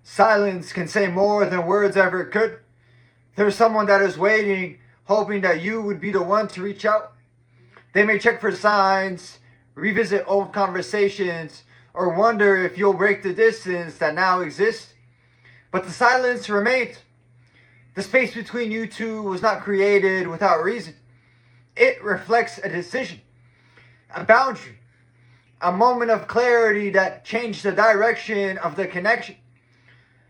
Silence can say more than words ever could. There's someone that is waiting, hoping that you would be the one to reach out. They may check for signs, revisit old conversations, or wonder if you'll break the distance that now exists. But the silence remains. The space between you two was not created without reason. It reflects a decision, a boundary, a moment of clarity that changed the direction of the connection.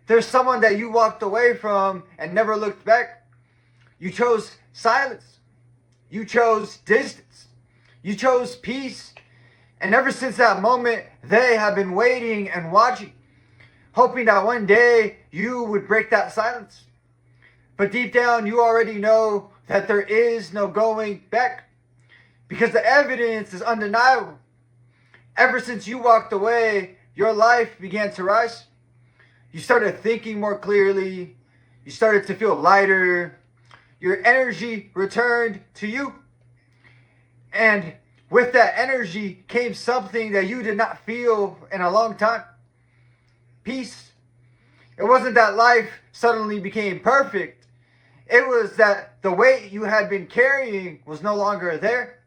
There's someone that you walked away from and never looked back. You chose silence. You chose distance. You chose peace. And ever since that moment, they have been waiting and watching, hoping that one day you would break that silence. But deep down, you already know that there is no going back, because the evidence is undeniable. Ever since you walked away, your life began to rise. You started thinking more clearly. You started to feel lighter. Your energy returned to you. And with that energy came something that you did not feel in a long time. Peace. It wasn't that life suddenly became perfect. It was that the weight you had been carrying was no longer there.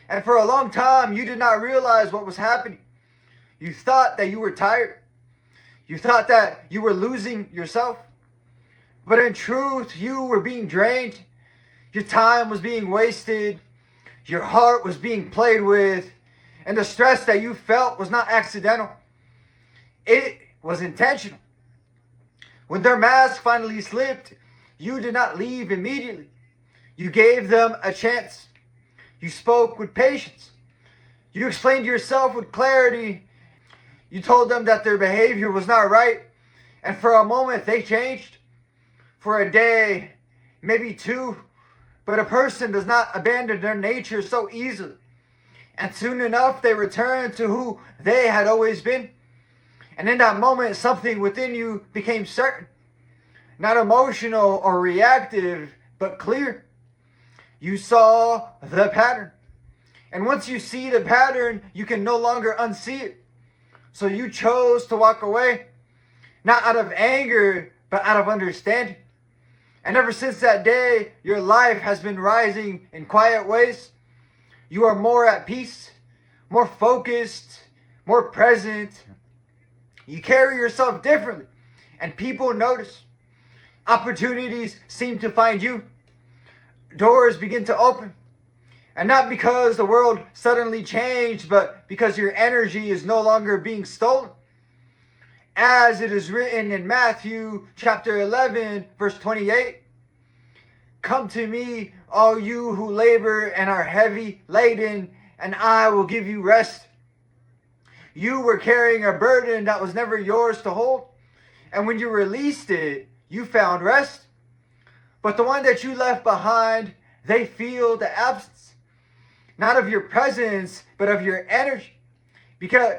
And for a long time, you did not realize what was happening. You thought that you were tired. You thought that you were losing yourself. But in truth, you were being drained. Your time was being wasted. Your heart was being played with. And the stress that you felt was not accidental. It was intentional. When their mask finally slipped, you did not leave immediately. You gave them a chance. You spoke with patience. You explained yourself with clarity. You told them that their behavior was not right. And for a moment, they changed. For a day, maybe two. But a person does not abandon their nature so easily. And soon enough, they returned to who they had always been. And in that moment, something within you became certain. Not emotional or reactive, but clear. You saw the pattern. And once you see the pattern, you can no longer unsee it. So you chose to walk away, not out of anger, but out of understanding. And ever since that day, your life has been rising in quiet ways. You are more at peace, more focused, more present. You carry yourself differently, and people notice. Opportunities seem to find you. Doors begin to open. And not because the world suddenly changed, but because your energy is no longer being stolen. As it is written in Matthew chapter 11, verse 28. Come to me, all you who labor and are heavy laden, and I will give you rest. You were carrying a burden that was never yours to hold. And when you released it, you found rest. But the one that you left behind, they feel the absence. Not of your presence, but of your energy. Because,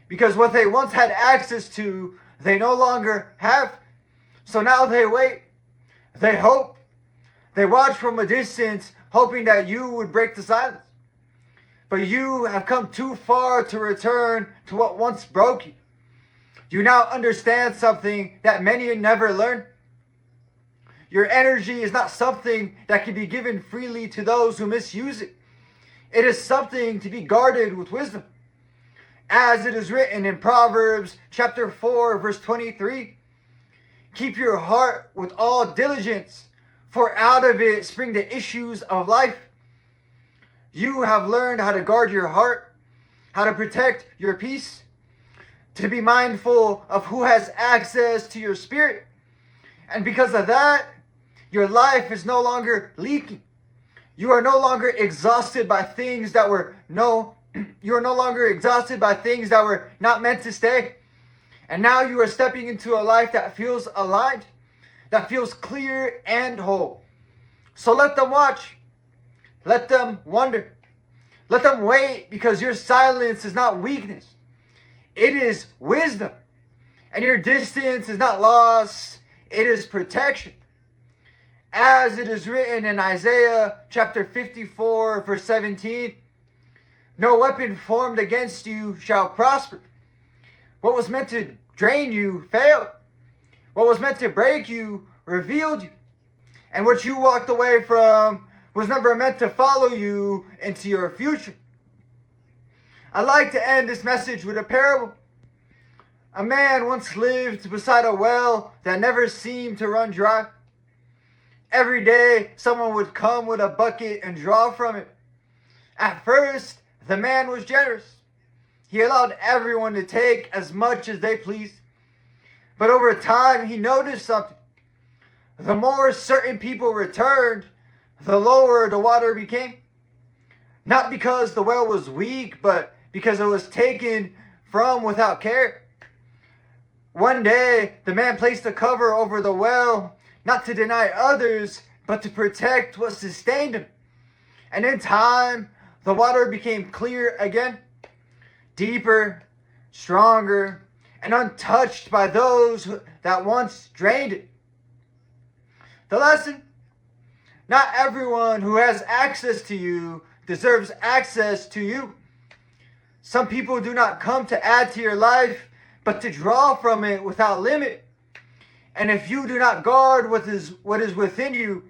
because what they once had access to, they no longer have. So now they wait. They hope. They watch from a distance, hoping that you would break the silence. But you have come too far to return to what once broke you. You now understand something that many never learned. Your energy is not something that can be given freely to those who misuse it. It is something to be guarded with wisdom. As it is written in Proverbs chapter 4, verse 23, keep your heart with all diligence, for out of it spring the issues of life. You have learned how to guard your heart, how to protect your peace, to be mindful of who has access to your spirit. And because of that, your life is no longer leaking. You are no longer exhausted by things that were you are no longer exhausted by things that were not meant to stay. And now you are stepping into a life that feels aligned, that feels clear and whole. So let them watch. Let them wonder. Let them wait, because your silence is not weakness. It is wisdom. And your distance is not loss. It is protection. As it is written in Isaiah chapter 54, verse 17, no weapon formed against you shall prosper. What was meant to drain you failed. What was meant to break you revealed you. And what you walked away from was never meant to follow you into your future. I'd like to end this message with a parable. A man once lived beside a well that never seemed to run dry. Every day, someone would come with a bucket and draw from it. At first, the man was generous. He allowed everyone to take as much as they pleased. But over time, he noticed something. The more certain people returned, the lower the water became. Not because the well was weak, but because it was taken from without care. One day, the man placed a cover over the well, not to deny others, but to protect what sustained him. And in time, the water became clear again, deeper, stronger, and untouched by those that once drained it. The lesson: not everyone who has access to you deserves access to you. Some people do not come to add to your life, but to draw from it without limit. And if you do not guard what is within you,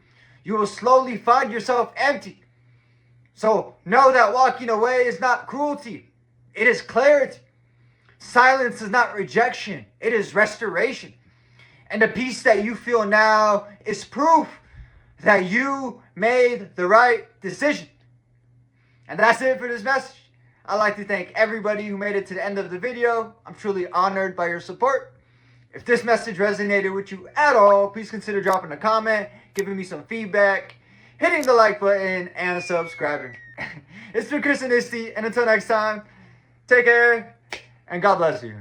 you will slowly find yourself empty. So know that walking away is not cruelty. It is clarity. Silence is not rejection. It is restoration. And the peace that you feel now is proof that you made the right decision. And that's it for this message. I'd like to thank everybody who made it to the end of the video. I'm truly honored by your support. If this message resonated with you at all, please consider dropping a comment, giving me some feedback, hitting the like button, and subscribing. It's been ChrisAnesti, and until next time, take care, and God bless you.